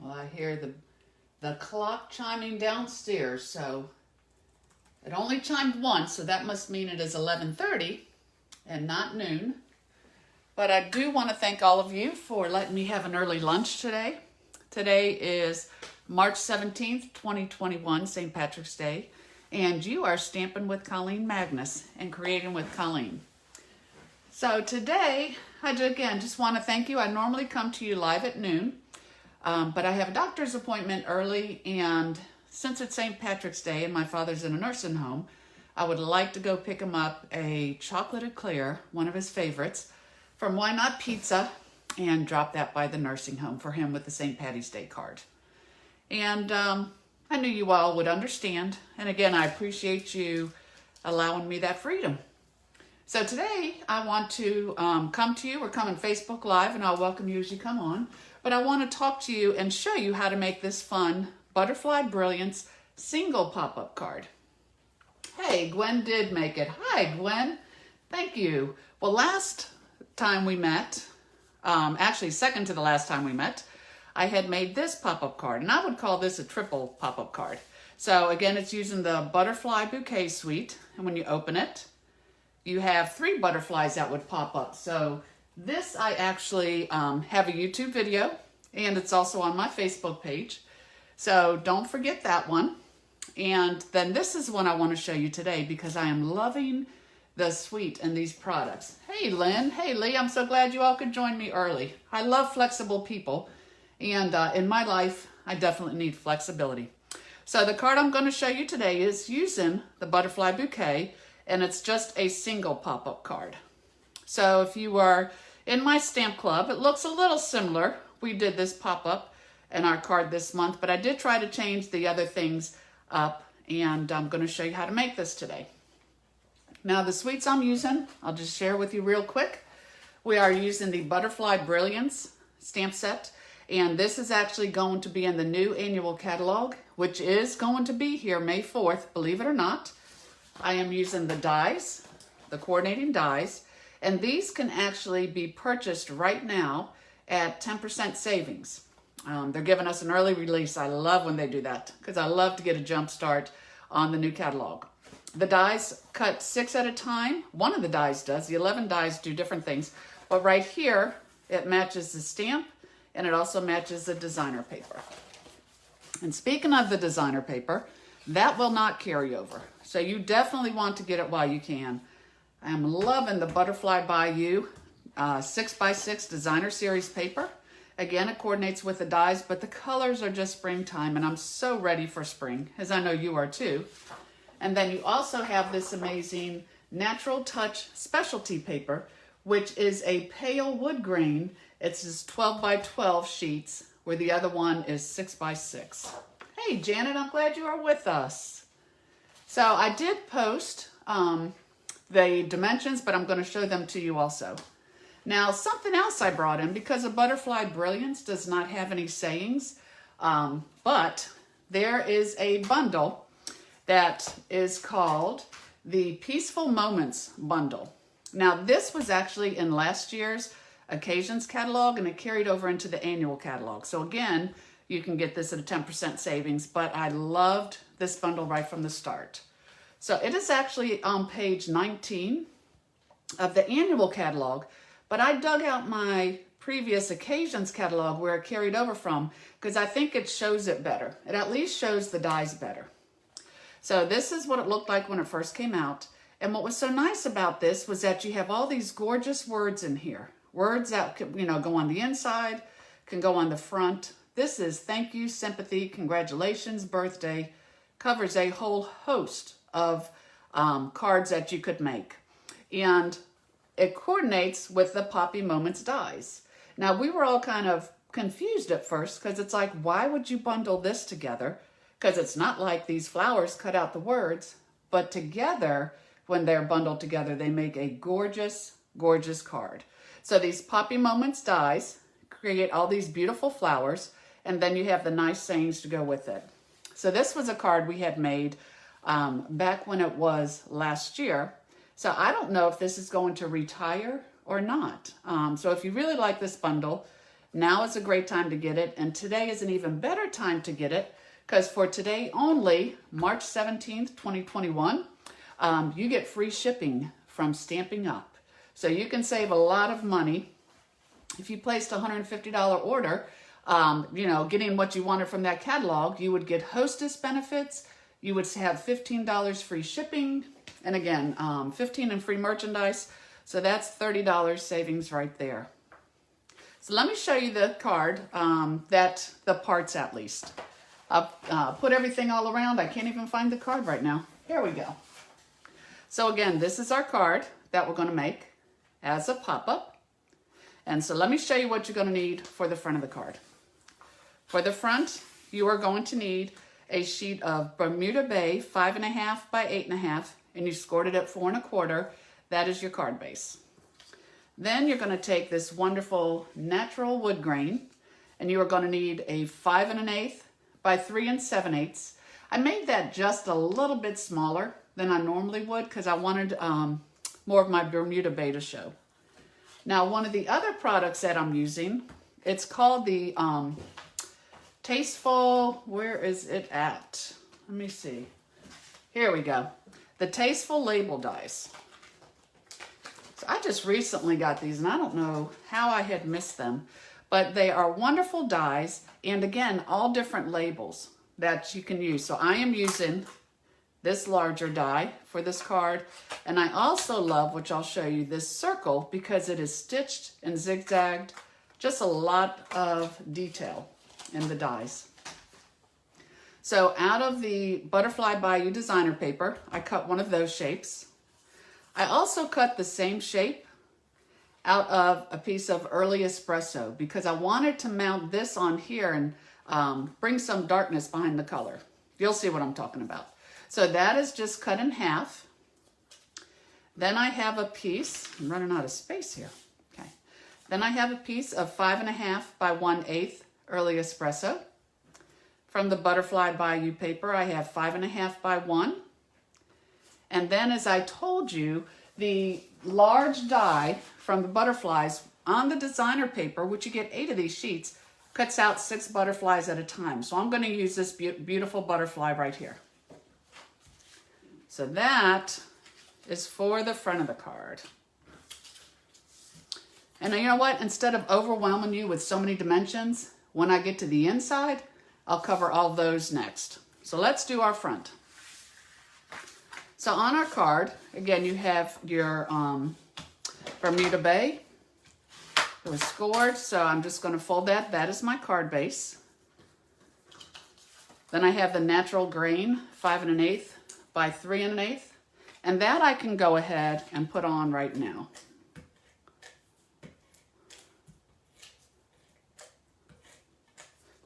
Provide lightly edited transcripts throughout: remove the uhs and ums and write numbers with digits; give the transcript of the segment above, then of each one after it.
Well, I hear the clock chiming downstairs, so it only chimed once, so that must mean it is 11:30 and not noon. But I do want to thank all of you for letting me have an early lunch today. Today is March 17th, 2021, St. Patrick's Day, and you are stamping with Colleen Magness and creating with Colleen. So today, I again just want to thank you. I normally come to you live at noon, but I have a doctor's appointment early, and since it's St. Patrick's Day and my father's in a nursing home, I would like to go pick him up a chocolate eclair, one of his favorites, from Why Not Pizza, and drop that by the nursing home for him with the St. Patty's Day card. And I knew you all would understand, and again, I appreciate you allowing me that freedom. So today, I want to come to you. We're coming Facebook Live, and I'll welcome you as you come on. But I want to talk to you and show you how to make this fun Butterfly Brilliance single pop-up card. Hey, Gwen did make it. Hi, Gwen. Thank you. Well, last time we met, actually second to the last time we met, I had made this pop-up card, and I would call this a triple pop-up card. So again, it's using the Butterfly Bouquet Suite, and when you open it, you have 3 butterflies that would pop up. So this I actually have a YouTube video, and it's also on my Facebook page. So don't forget that one. And then this is one I want to show you today because I am loving the suite and these products. Hey, Lynn. Hey, Lee. I'm so glad you all could join me early. I love flexible people, and in my life, I definitely need flexibility. So the card I'm going to show you today is using the Butterfly Bouquet, and it's just a single pop-up card. So if you are in my stamp club, it looks a little similar. We did this pop-up in our card this month, but I did try to change the other things up, and I'm going to show you how to make this today. Now the suites I'm using, I'll just share with you real quick. We are using the Butterfly Brilliance stamp set, and this is actually going to be in the new annual catalog, which is going to be here May 4th, believe it or not. I am using the dies, the coordinating dies, and these can actually be purchased right now at 10% savings. They're giving us an early release. I love when they do that because I love to get a jump start on the new catalog. The dies cut 6 at a time. One of the dies does. The 11 dies do different things. But right here, it matches the stamp, and it also matches the designer paper. And speaking of the designer paper, that will not carry over. So you definitely want to get it while you can. I'm loving the Butterfly by You 6x6 designer series paper. Again, it coordinates with the dies, but the colors are just springtime, and I'm so ready for spring, as I know you are too. And then you also have this amazing Natural Touch specialty paper, which is a pale wood grain. It's just 12x12 sheets, where the other one is 6x6. Hey, Janet, I'm glad you are with us. So I did post the dimensions, but I'm going to show them to you also. Now, something else I brought in, because a Butterfly Brilliance does not have any sayings, but there is a bundle that is called the Peaceful Moments Bundle. Now, this was actually in last year's Occasions catalog, and it carried over into the annual catalog. So again, you can get this at a 10% savings, but I loved this bundle right from the start. So it is actually on page 19 of the annual catalog, but I dug out my previous Occasions catalog where it carried over from because I think it shows it better. It at least shows the dies better. So this is what it looked like when it first came out. And what was so nice about this was that you have all these gorgeous words in here. Words that could, go on the inside, can go on the front. This is thank you, sympathy, congratulations, birthday. Covers a whole host of cards that you could make. And it coordinates with the Poppy Moments dies. Now, we were all kind of confused at first because it's like, why would you bundle this together? Because it's not like these flowers cut out the words, but together, when they're bundled together, they make a gorgeous, gorgeous card. So these Poppy Moments dies create all these beautiful flowers, and then you have the nice sayings to go with it. So this was a card we had made back when it was last year. So I don't know if this is going to retire or not. So if you really like this bundle, now is a great time to get it, and today is an even better time to get it, because for today only, March 17th, 2021, you get free shipping from Stamping Up. So you can save a lot of money. If you placed a $150 order, you know, getting what you wanted from that catalog, you would get hostess benefits, you would have $15 free shipping, and again, $15 in free merchandise. So that's $30 savings right there. So let me show you the card, the parts at least. I'll put everything all around. I can't even find the card right now. Here we go. So again, this is our card that we're going to make as a pop-up. And so let me show you what you're going to need for the front of the card. For the front, you are going to need a sheet of Bermuda Bay 5.5 by 8.5, and you scored it at 4 1/4. That is your card base. Then you're going to take this wonderful natural wood grain, and you are going to need a 5 1/8 by 3 7/8. I made that just a little bit smaller than I normally would because I wanted more of my Bermuda Bay to show. Now, one of the other products that I'm using, it's called the Tasteful, where is it at? Let me see. Here we go. The Tasteful Label Dies. So I just recently got these, and I don't know how I had missed them, but they are wonderful dies, and again, all different labels that you can use. So I am using this larger die for this card, and I also love, which I'll show you, this circle because it is stitched and zigzagged. Just a lot of detail in the dies. So out of the Butterfly Bayou designer paper, I cut one of those shapes. I also cut the same shape out of a piece of early espresso because I wanted to mount this on here and bring some darkness behind the color. You'll see what I'm talking about. So that is just cut in half. Then I have a piece, I'm running out of space here. Okay. Then I have a piece of 5.5 by 1/8 early espresso. From the Butterfly Bayou paper, I have 5.5 by 1. And then, as I told you, the large die from the butterflies on the designer paper, which you get 8 of these sheets, cuts out 6 butterflies at a time. So I'm going to use this beautiful butterfly right here. So that is for the front of the card. And you know what? Instead of overwhelming you with so many dimensions, when I get to the inside, I'll cover all those next. So let's do our front. So on our card, again, you have your Bermuda Bay. It was scored, so I'm just going to fold that. That is my card base. Then I have the natural grain, 5 1/8 by 3 1/8. And that I can go ahead and put on right now.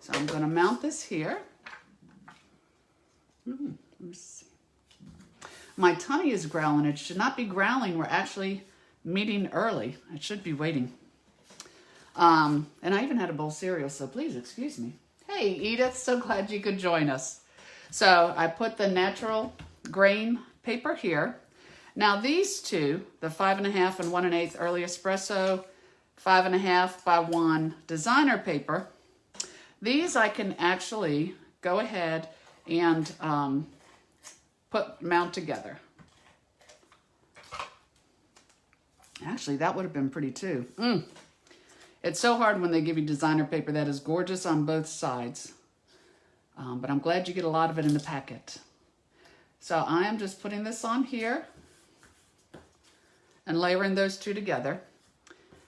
So I'm going to mount this here. Let me see. My tummy is growling. It should not be growling. We're actually meeting early. It should be waiting. And I even had a bowl of cereal, so please excuse me. Hey, Edith, so glad you could join us. So I put the natural grain paper here. Now these two, the 5.5 and 1 1/8 early espresso, 5.5 by 1 designer paper, these I can actually go ahead and mount together. Actually, that would have been pretty too. It's so hard when they give you designer paper that is gorgeous on both sides. But I'm glad you get a lot of it in the packet. So I am just putting this on here and layering those two together.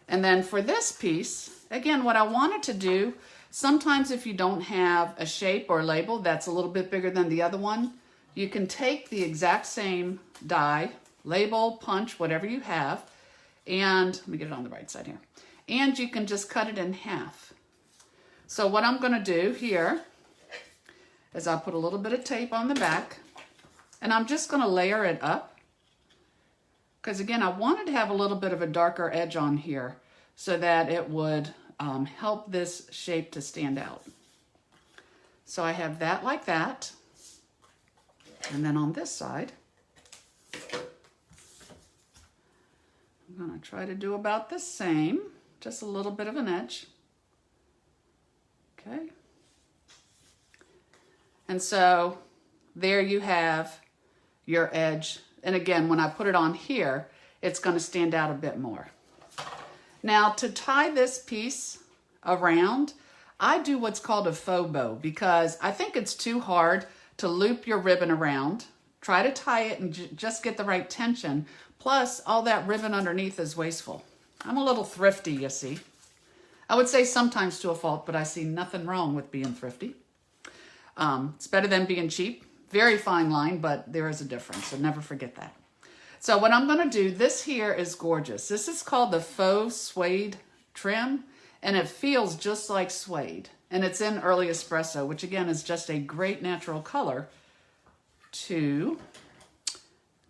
And then for this piece, again, what I wanted to do, sometimes if you don't have a shape or label that's a little bit bigger than the other one, you can take the exact same die, label, punch, whatever you have, and let me get it on the right side here. And you can just cut it in half. So what I'm going to do here is I'll put a little bit of tape on the back, and I'm just going to layer it up. Because again, I wanted to have a little bit of a darker edge on here so that it would help this shape to stand out. So I have that like that. And then on this side, I'm going to try to do about the same, just a little bit of an edge. Okay. And so there you have your edge. And again, when I put it on here, it's going to stand out a bit more. Now to tie this piece around, I do what's called a faux bow because I think it's too hard to loop your ribbon around. Try to tie it and just get the right tension. Plus, all that ribbon underneath is wasteful. I'm a little thrifty, you see. I would say sometimes to a fault, but I see nothing wrong with being thrifty. It's better than being cheap. Very fine line, but there is a difference, so never forget that. So what I'm going to do, this here is gorgeous. This is called the faux suede trim, and it feels just like suede. And it's in early espresso, which again is just a great natural color to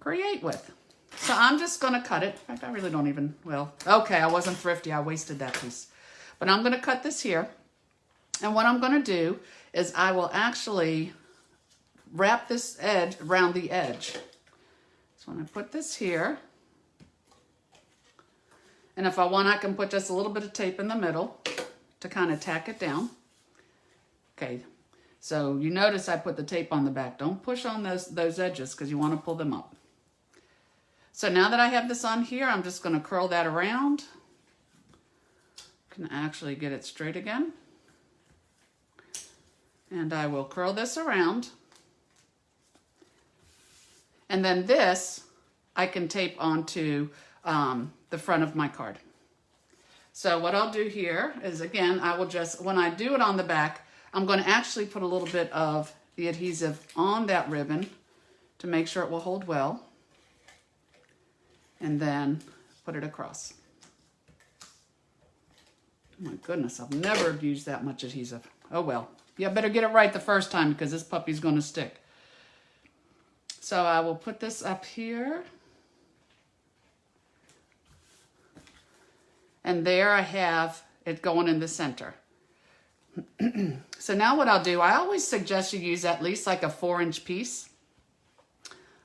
create with. So I'm just going to cut it. In fact, I really don't even, well, okay, I wasn't thrifty. I wasted that piece. But I'm going to cut this here. And what I'm going to do is I will actually wrap this edge around the edge. So I'm going to put this here. And if I want, I can put just a little bit of tape in the middle to kind of tack it down. Okay, so you notice I put the tape on the back. Don't push on those edges because you want to pull them up. So now that I have this on here, I'm just going to curl that around. Can actually get it straight again. And I will curl this around. And then this, I can tape onto the front of my card. So what I'll do here is, again, I will just, when I do it on the back, I'm going to actually put a little bit of the adhesive on that ribbon to make sure it will hold well. And then put it across. Oh my goodness, I've never used that much adhesive. Oh well. You better get it right the first time because this puppy's going to stick. So I will put this up here. And there I have it going in the center. So now what I'll do, I always suggest you use at least like a 4-inch piece.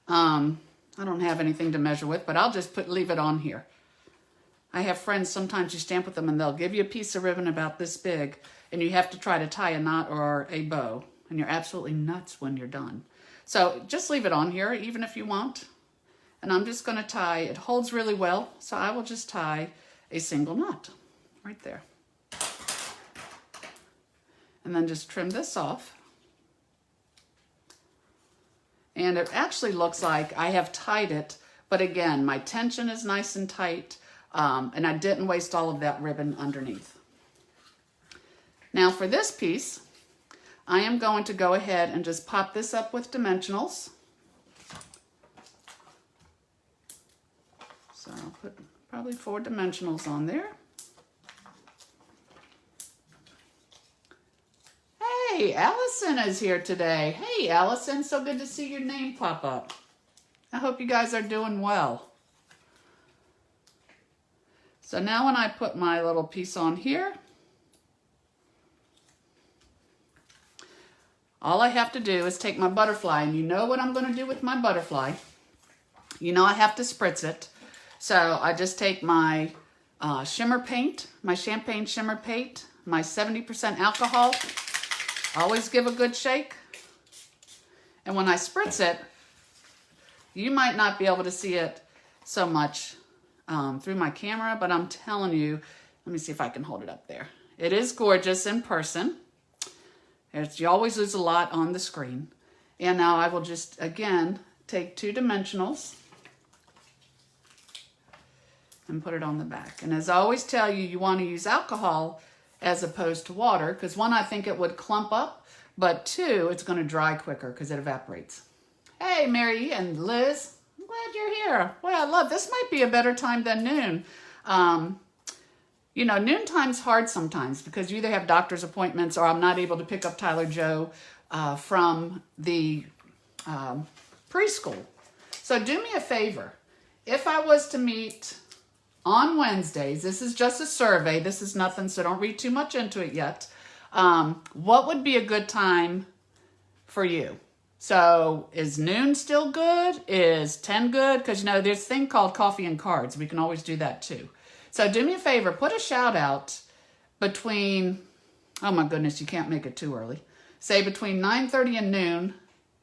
I don't have anything to measure with, but I'll just leave it on here. I have friends, sometimes you stamp with them and they'll give you a piece of ribbon about this big and you have to try to tie a knot or a bow and you're absolutely nuts when you're done. So just leave it on here even if you want. And I'm just going to tie, it holds really well, so I will just tie a single knot right there. And then just trim this off. And it actually looks like I have tied it, but again, my tension is nice and tight, and I didn't waste all of that ribbon underneath. Now for this piece, I am going to go ahead and just pop this up with dimensionals. So I'll put probably 4 dimensionals on there. Hey, Allison is here today. Hey, Allison, so good to see your name pop up. I hope you guys are doing well. So now when I put my little piece on here, all I have to do is take my butterfly, and you know what I'm going to do with my butterfly. You know I have to spritz it. So I just take my shimmer paint, my champagne shimmer paint, my 70% alcohol. Always give a good shake. And when I spritz it, you might not be able to see it so much through my camera, but I'm telling you, let me see if I can hold it up there. It is gorgeous in person. You always lose a lot on the screen. And now I will just, again, take 2 dimensionals and put it on the back. And as I always tell you, you want to use alcohol as opposed to water, because 1, I think it would clump up, but 2, it's going to dry quicker because it evaporates. Hey, Mary and Liz, I'm glad you're here. Boy, I love this. Might be a better time than noon. You know, noontime's hard sometimes because you either have doctor's appointments or I'm not able to pick up Tyler Joe from the preschool. So do me a favor. If I was to meet on Wednesdays, this is just a survey, this is nothing, so don't read too much into it yet. What would be a good time for you? So is noon still good? Is 10 good? Because, you know, there's a thing called coffee and cards. We can always do that too. So do me a favor, put a shout out between Oh my goodness, you can't make it too early. Say between 9:30 and noon.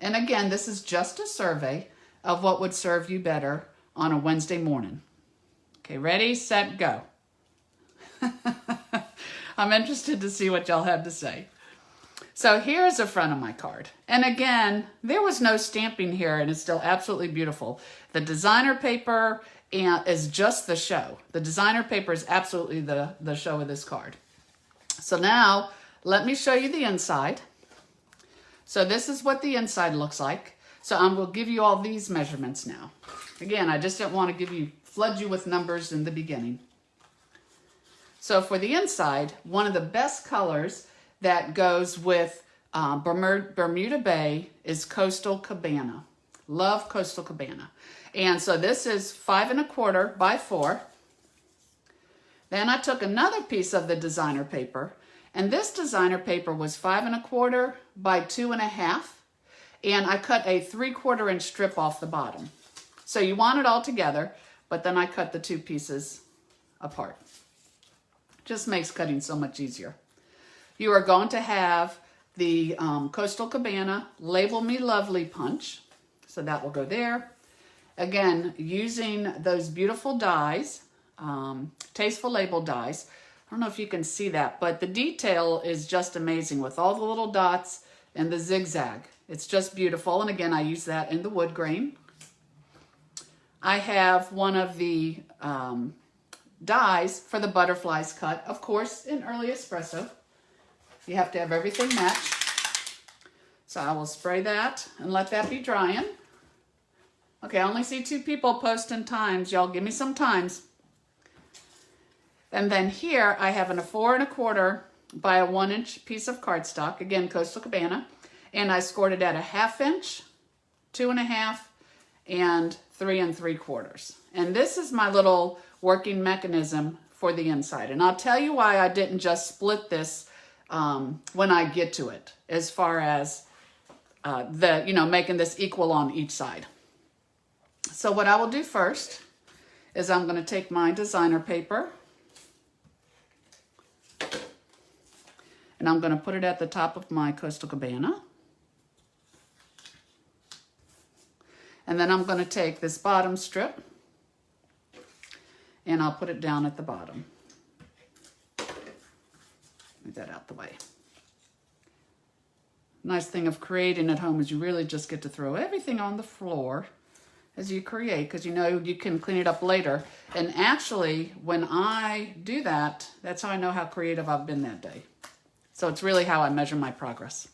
And again, this is just a survey of what would serve you better on a Wednesday morning. Okay, ready, set, go. I'm interested to see what y'all have to say. So here's the front of my card. And again, there was no stamping here, and it's still absolutely beautiful. The designer paper is just the show. The designer paper is absolutely the show of this card. So now, let me show you the inside. So this is what the inside looks like. So I will give you all these measurements now. Again, I just didn't want to flood you with numbers in the beginning. So for the inside, one of the best colors that goes with Bermuda Bay is Coastal Cabana. Love Coastal Cabana. And so this is 5 1/4 by 4. Then I took another piece of the designer paper, and this designer paper was 5 1/4 by 2 1/2, and I cut a 3/4 inch strip off the bottom. So you want it all together, but then I cut the two pieces apart. Just makes cutting so much easier. You are going to have the Coastal Cabana Label Me Lovely punch. So that will go there. Again, using those beautiful dies, Tasteful Label dies. I don't know if you can see that, but the detail is just amazing with all the little dots and the zigzag. It's just beautiful. And again, I use that in the wood grain. I have one of the dies for the butterflies cut, of course, in early espresso. You have to have everything matched. So I will spray that and let that be drying. Okay, I only see 2 people posting times. Y'all give me some times. And then here I have a 4 1/4 by a 1 inch piece of cardstock. Again, Coastal Cabana. And I scored it at a 1/2 inch, 2 1/2, and 3 3/4. And this is my little working mechanism for the inside. And I'll tell you why I didn't just split this when I get to it, as far as making this equal on each side. So what I will do first is I'm going to take my designer paper and I'm going to put it at the top of my Coastal Cabana. And then I'm going to take this bottom strip and I'll put it down at the bottom. Move that out the way. Nice thing of creating at home is you really just get to throw everything on the floor as you create, because you know you can clean it up later. And actually, when I do that, that's how I know how creative I've been that day. So it's really how I measure my progress.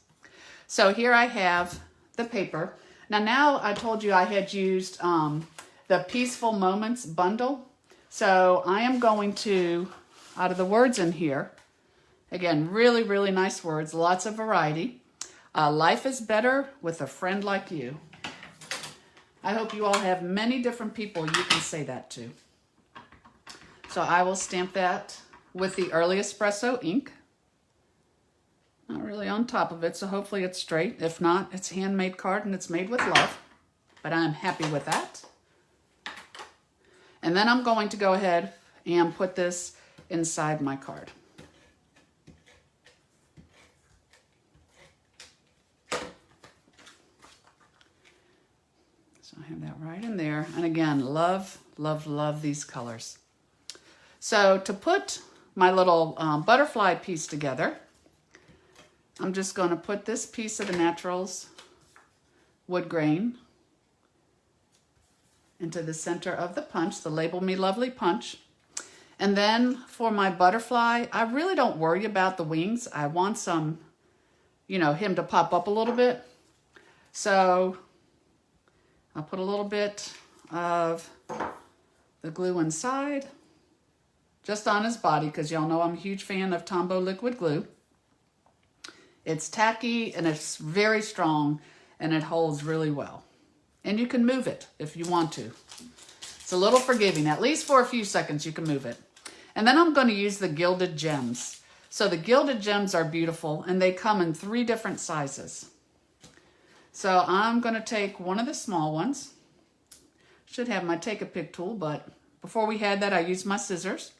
So here I have the paper. Now I told you I had used the Peaceful Moments bundle. So I am going to, out of the words in here, again, really, really nice words, lots of variety. Life is better with a friend like you. I hope you all have many different people you can say that to. So I will stamp that with the Early Espresso ink. Not really on top of it, so hopefully it's straight. If not, it's handmade card and it's made with love. But I'm happy with that. And then I'm going to go ahead and put this inside my card. So I have that right in there. And again, love, love, love these colors. So to put my little butterfly piece together, I'm just going to put this piece of the Naturals wood grain into the center of the punch, the Label Me Lovely punch. And then for my butterfly, I really don't worry about the wings. I want some, him to pop up a little bit. So I'll put a little bit of the glue inside, just on his body, because y'all know I'm a huge fan of Tombow liquid glue. It's tacky and it's very strong and it holds really well. And you can move it if you want to. It's a little forgiving. At least for a few seconds you can move it. And then I'm going to use the gilded gems. So the gilded gems are beautiful and they come in 3 different sizes. So I'm going to take one of the small ones. Should have my Take-A-Pic tool, but before we had that I used my scissors.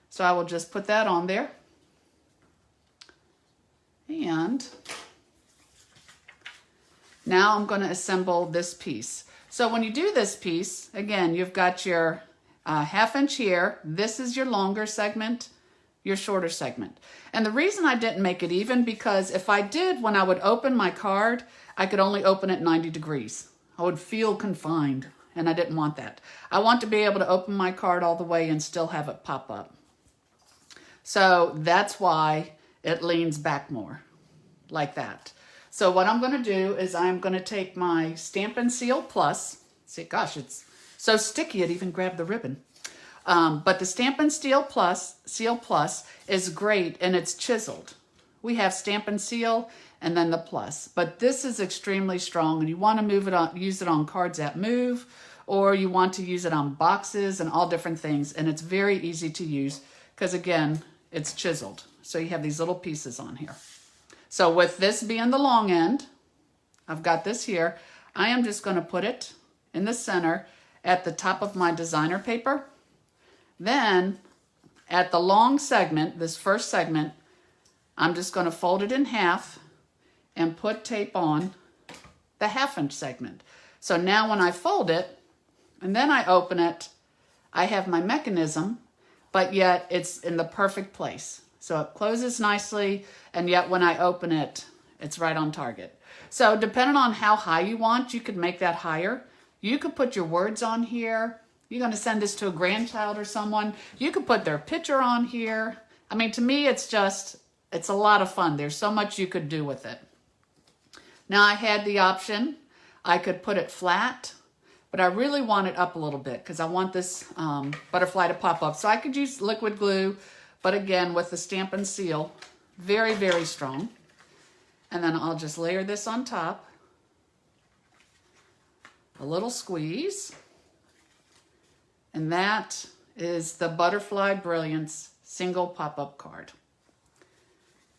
So I will just put that on there. And now I'm going to assemble this piece. So when you do this piece, again, you've got your 1/2 inch here. This is your longer segment, your shorter segment. And the reason I didn't make it even, because if I did, when I would open my card, I could only open it 90 degrees. I would feel confined, and I didn't want that. I want to be able to open my card all the way and still have it pop up. So that's why it leans back more, like that. So what I'm going to do is I'm going to take my Stamp and Seal Plus. See, gosh, it's so sticky it even grabbed the ribbon. But the Stamp and Seal Plus is great, and it's chiseled. We have Stamp and Seal and then the Plus. But this is extremely strong, and you want to use it on cards that move, or you want to use it on boxes and all different things. And it's very easy to use because, again, it's chiseled. So you have these little pieces on here. So with this being the long end, I've got this here. I am just going to put it in the center at the top of my designer paper. Then at the long segment, this first segment, I'm just going to fold it in half and put tape on the 1/2 inch segment. So now when I fold it and then I open it, I have my mechanism, but yet it's in the perfect place. So it closes nicely, and yet when I open it, it's right on target. So depending on how high you want, you could make that higher. You could put your words on here. You're going to send this to a grandchild or someone. You could put their picture on here. I mean, to me, it's a lot of fun. There's so much you could do with it. Now I had the option. I could put it flat, but I really want it up a little bit because I want this butterfly to pop up. So I could use liquid glue, but again, with the Stamp and Seal, very, very strong. And then I'll just layer this on top. A little squeeze. And that is the Butterfly Brilliance single pop-up card.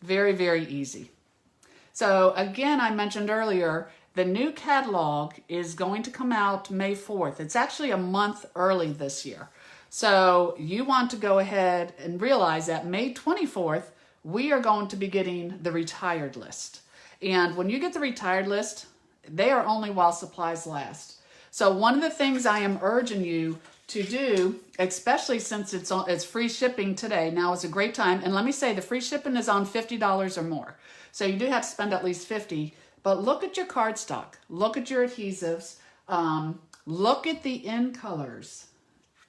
Very, very easy. So again, I mentioned earlier, the new catalog is going to come out May 4th. It's actually a month early this year. So you want to go ahead and realize that May 24th, we are going to be getting the retired list. And when you get the retired list, they are only while supplies last. So one of the things I am urging you to do, especially since it's free shipping today, now is a great time. And let me say, the free shipping is on $50 or more. So you do have to spend at least $50, but look at your cardstock. Look at your adhesives. Look at the in colors.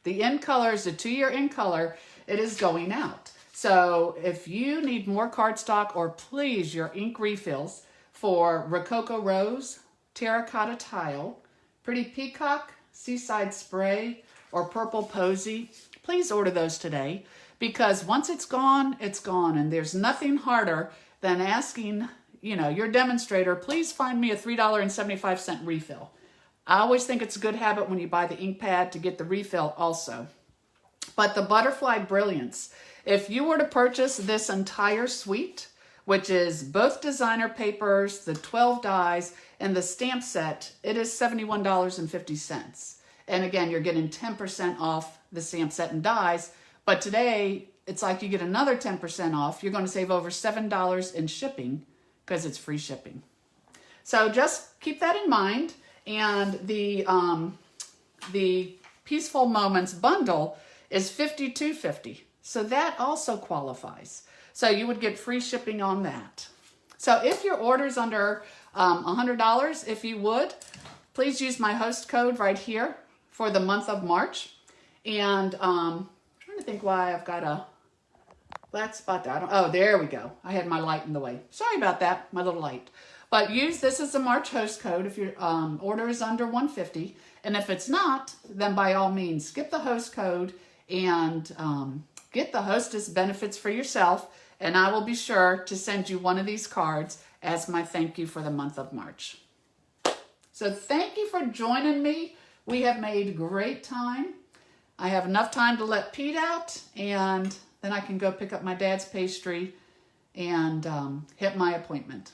The in colors, the 2-year in color, it is going out. So if you need more cardstock, or please your ink refills for Rococo Rose, Terracotta Tile, Pretty Peacock, Seaside Spray, or Purple Posy, please order those today, because once it's gone, and there's nothing harder than asking, your demonstrator, please find me a $3.75 refill. I always think it's a good habit when you buy the ink pad to get the refill also. But the Butterfly Brilliance, if you were to purchase this entire suite, which is both designer papers, the 12 dies, and the stamp set, it is $71.50. And again, you're getting 10% off the stamp set and dies. But today, it's like you get another 10% off. You're going to save over $7 in shipping because it's free shipping. So just keep that in mind. And the Peaceful Moments bundle is $52.50. So that also qualifies. So you would get free shipping on that. So if your order is under $100, if you would, please use my host code right here for the month of March. And I'm trying to think why I've got a black spot there. Oh, there we go. I had my light in the way. Sorry about that, my little light. But use this as a March host code if your order is under $150. And if it's not, then by all means, skip the host code and get the hostess benefits for yourself. And I will be sure to send you one of these cards as my thank you for the month of March. So thank you for joining me. We have made great time. I have enough time to let Pete out, and then I can go pick up my dad's pastry and hit my appointment.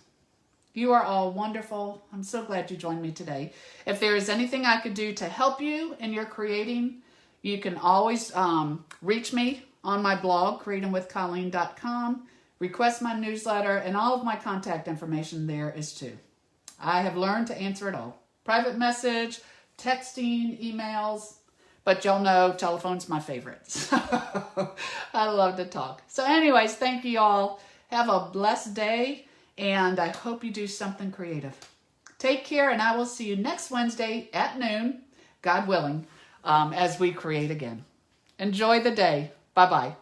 You are all wonderful. I'm so glad you joined me today. If there is anything I could do to help you in your creating, you can always reach me on my blog, creatingwithcolleen.com. request my newsletter, and all of my contact information there is too. I have learned to answer it all. Private message, texting, emails, but y'all know telephone's my favorite. So I love to talk. So anyways, thank you all. Have a blessed day, and I hope you do something creative. Take care, and I will see you next Wednesday at noon, God willing, as we create again. Enjoy the day. Bye-bye.